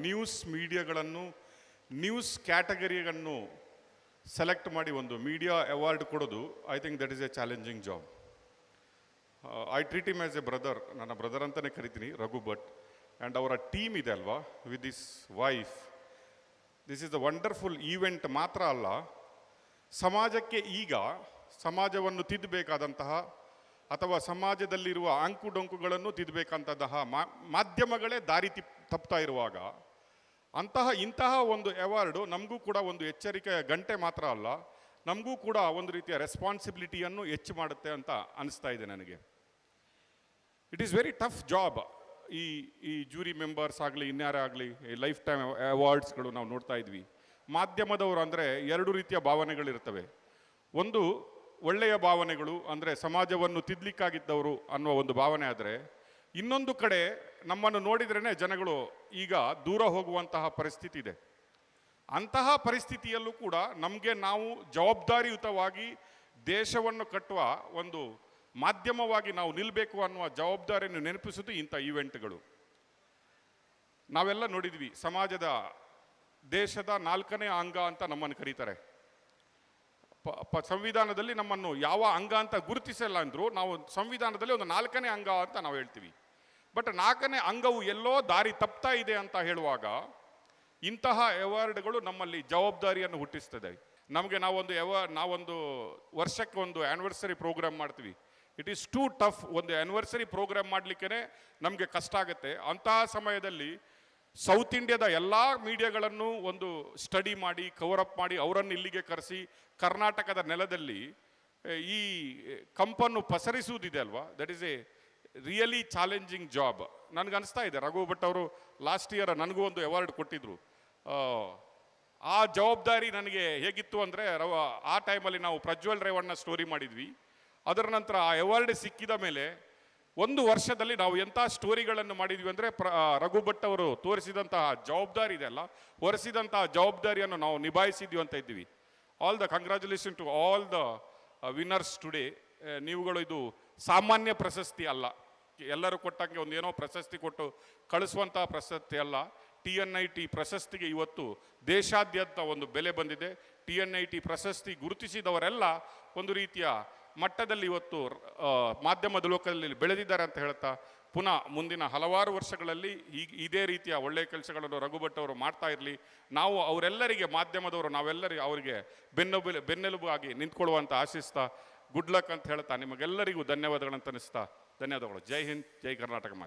News ಮೀಡಿಯಾಗಳನ್ನು, news ಕ್ಯಾಟಗರಿಯನ್ನು select ಮಾಡಿ ಒಂದು media award ಕೊಡೋದು, I think that is A challenging job. I treat him as A brother, ನನ್ನ brother ಅಂತಲೇ ಕರಿತೀನಿ, Raghu Bhat. And ಅವರ ಟೀಮ್ ಇದೆ ಅಲ್ವಾ, with this wife, this is the wonderful event. ಮಾತ್ರ ಅಲ್ಲ, ಸಮಾಜಕ್ಕೆ ಈಗ ಸಮಾಜವನ್ನು ತಿದ್ದಬೇಕಾದಂತಹ ಅಥವಾ ಸಮಾಜದಲ್ಲಿರುವ ಅಂಕುಡೊಂಕುಗಳನ್ನು ತಿದ್ದಬೇಕಂತಹ ಮಾಧ್ಯಮಗಳೇ ದಾರಿ ತಪ್ತಾ ಇರುವಾಗ ಇಂತಹ ಒಂದು ಅವಾರ್ಡು ನಮಗೂ ಕೂಡ ಒಂದು ಎಚ್ಚರಿಕೆಯ ಗಂಟೆ ಮಾತ್ರ ಅಲ್ಲ, ನಮಗೂ ಕೂಡ ಒಂದು ರೀತಿಯ ರೆಸ್ಪಾನ್ಸಿಬಿಲಿಟಿಯನ್ನು ಹೆಚ್ಚು ಮಾಡುತ್ತೆ ಅಂತ ಅನಿಸ್ತಾ ಇದೆ ನನಗೆ. It is very tough job. ಈ ಜೂರಿ ಮೆಂಬರ್ಸ್ ಆಗಲಿ, ಇನ್ಯಾರೇ ಆಗಲಿ, ಲೈಫ್ ಟೈಮ್ ಅವಾರ್ಡ್ಸ್ಗಳು ನಾವು ನೋಡ್ತಾ ಇದ್ವಿ. ಮಾಧ್ಯಮದವರು ಅಂದರೆ ಎರಡು ರೀತಿಯ ಭಾವನೆಗಳಿರ್ತವೆ. ಒಂದು ಒಳ್ಳೆಯ ಭಾವನೆಗಳು, ಅಂದರೆ ಸಮಾಜವನ್ನು ತಿದ್ದಲಿಕ್ಕಾಗಿದ್ದವರು ಅನ್ನುವ ಒಂದು ಭಾವನೆ. ಆದರೆ ಇನ್ನೊಂದು ಕಡೆ ನಮ್ಮನ್ನು ನೋಡಿದ್ರೇ ಜನಗಳು ಈಗ ದೂರ ಹೋಗುವಂತಹ ಪರಿಸ್ಥಿತಿ ಇದೆ. ಅಂತಹ ಪರಿಸ್ಥಿತಿಯಲ್ಲೂ ಕೂಡ ನಮಗೆ ನಾವು ಜವಾಬ್ದಾರಿಯುತವಾಗಿ ದೇಶವನ್ನು ಕಟ್ಟುವ ಒಂದು ಮಾಧ್ಯಮವಾಗಿ ನಾವು ನಿಲ್ಲಬೇಕು ಅನ್ನುವ ಜವಾಬ್ದಾರಿಯನ್ನು ನೆನಪಿಸೋದು ಇಂಥ ಈವೆಂಟ್ಗಳು. ನಾವೆಲ್ಲ ನೋಡಿದ್ವಿ, ಸಮಾಜದ ದೇಶದ 4ನೇ ಅಂಗ ಅಂತ ನಮ್ಮನ್ನು ಕರೀತಾರೆ. ಸಂವಿಧಾನದಲ್ಲಿ ನಮ್ಮನ್ನು ಯಾವ ಅಂಗ ಅಂತ ಗುರುತಿಸಲ್ಲ ಅಂದರು, ನಾವು ಸಂವಿಧಾನದಲ್ಲಿ ಒಂದು 4ನೇ ಅಂಗ ಅಂತ ನಾವು ಹೇಳ್ತೀವಿ. ಬಟ್ 4ನೇ ಅಂಗವು ಎಲ್ಲೋ ದಾರಿ ತಪ್ತಾ ಇದೆ ಅಂತ ಹೇಳುವಾಗ ಇಂತಹ ಅವಾರ್ಡ್ಗಳು ನಮ್ಮಲ್ಲಿ ಜವಾಬ್ದಾರಿಯನ್ನು ಹುಟ್ಟಿಸ್ತದೆ. ನಮಗೆ ನಾವೊಂದು ವರ್ಷಕ್ಕೆ ಒಂದು ಆ್ಯನಿವರ್ಸರಿ ಪ್ರೋಗ್ರಾಮ್ ಮಾಡ್ತೀವಿ. It is two tough. ಒಂದು ಆ್ಯನಿವರ್ಸರಿ ಪ್ರೋಗ್ರಾಮ್ ಮಾಡಲಿಕ್ಕೆ ನಮಗೆ ಕಷ್ಟ ಆಗುತ್ತೆ. ಅಂತಹ ಸಮಯದಲ್ಲಿ ಸೌತ್ ಇಂಡಿಯಾದ ಎಲ್ಲ ಮೀಡಿಯಾಗಳನ್ನು ಒಂದು ಸ್ಟಡಿ ಮಾಡಿ, ಕವರಪ್ ಮಾಡಿ, ಅವರನ್ನು ಇಲ್ಲಿಗೆ ಕರೆಸಿ ಕರ್ನಾಟಕದ ನೆಲದಲ್ಲಿ ಈ ಕಂಪನ್ನು ಪಸರಿಸುವುದಿದೆ ಅಲ್ವಾ, that is a really challenging job. ನನಗನ್ನಿಸ್ತಾ ಇದೆ, ರಘು ಭಟ್ ಅವರು ಲಾಸ್ಟ್ ಇಯರ್ ನನಗೂ ಒಂದು ಅವಾರ್ಡ್ ಕೊಟ್ಟಿದ್ರು. ಆ ಜವಾಬ್ದಾರಿ ನನಗೆ ಹೇಗಿತ್ತು ಅಂದರೆ, ಆ ಟೈಮಲ್ಲಿ ನಾವು ಪ್ರಜ್ವಲ್ ರೇವಣ್ಣ ಸ್ಟೋರಿ ಮಾಡಿದ್ವಿ. ಅದರ ನಂತರ ಆ ಅವಾರ್ಡ್ ಸಿಕ್ಕಿದ ಮೇಲೆ 1 ವರ್ಷದಲ್ಲಿ ನಾವು ಎಂಥ ಸ್ಟೋರಿಗಳನ್ನು ಮಾಡಿದ್ವಿ ಅಂದರೆ, ರಘು ಭಟ್ ಅವರು ತೋರಿಸಿದಂತಹ ಜವಾಬ್ದಾರಿ ಇದೆಯಲ್ಲ, ಹೊರಿಸಿದಂತಹ ಜವಾಬ್ದಾರಿಯನ್ನು ನಾವು ನಿಭಾಯಿಸಿದ್ವಿ ಅಂತ ಇದ್ದೀವಿ. All the congratulation to all the winners today. ನೀವುಗಳು ಇದು ಸಾಮಾನ್ಯ ಪ್ರಶಸ್ತಿ ಅಲ್ಲ, ಎಲ್ಲರೂ ಕೊಟ್ಟಂಗೆ ಒಂದೇನೋ ಪ್ರಶಸ್ತಿ ಕೊಟ್ಟು ಕಳಿಸುವಂತಹ ಪ್ರಶಸ್ತಿ ಅಲ್ಲ. TNIT ಪ್ರಶಸ್ತಿಗೆ ಇವತ್ತು ದೇಶಾದ್ಯಂತ ಒಂದು ಬೆಲೆ ಬಂದಿದೆ. TNIT ಪ್ರಶಸ್ತಿ ಗುರುತಿಸಿದವರೆಲ್ಲ ಒಂದು ರೀತಿಯ ಮಟ್ಟದಲ್ಲಿ ಇವತ್ತು ಮಾಧ್ಯಮದ ಲೋಕದಲ್ಲಿ ಬೆಳೆದಿದ್ದಾರೆ ಅಂತ ಹೇಳ್ತಾ, ಪುನಃ ಮುಂದಿನ ಹಲವಾರು ವರ್ಷಗಳಲ್ಲಿ ಇದೇ ರೀತಿಯ ಒಳ್ಳೆಯ ಕೆಲಸಗಳನ್ನು ರಘು ಭಟ್ ಅವರು ಮಾಡ್ತಾ ಇರಲಿ. ನಾವು ಅವರೆಲ್ಲರಿಗೆ, ಮಾಧ್ಯಮದವರು ನಾವೆಲ್ಲರಿಗೆ ಅವರಿಗೆ ಬೆನ್ನೆಲುಬು ಆಗಿ ನಿಂತ್ಕೊಳ್ಳುವಂತ ಆಶಿಸ್ತಾ, ಗುಡ್ ಲಕ್ ಅಂತ ಹೇಳ್ತಾ ನಿಮಗೆಲ್ಲರಿಗೂ ಧನ್ಯವಾದಗಳಂತ ಅನಿಸ್ತಾ, ಧನ್ಯವಾದಗಳು. ಜೈ ಹಿಂದ್, ಜೈ ಕರ್ನಾಟಕ ಮಾತೆ.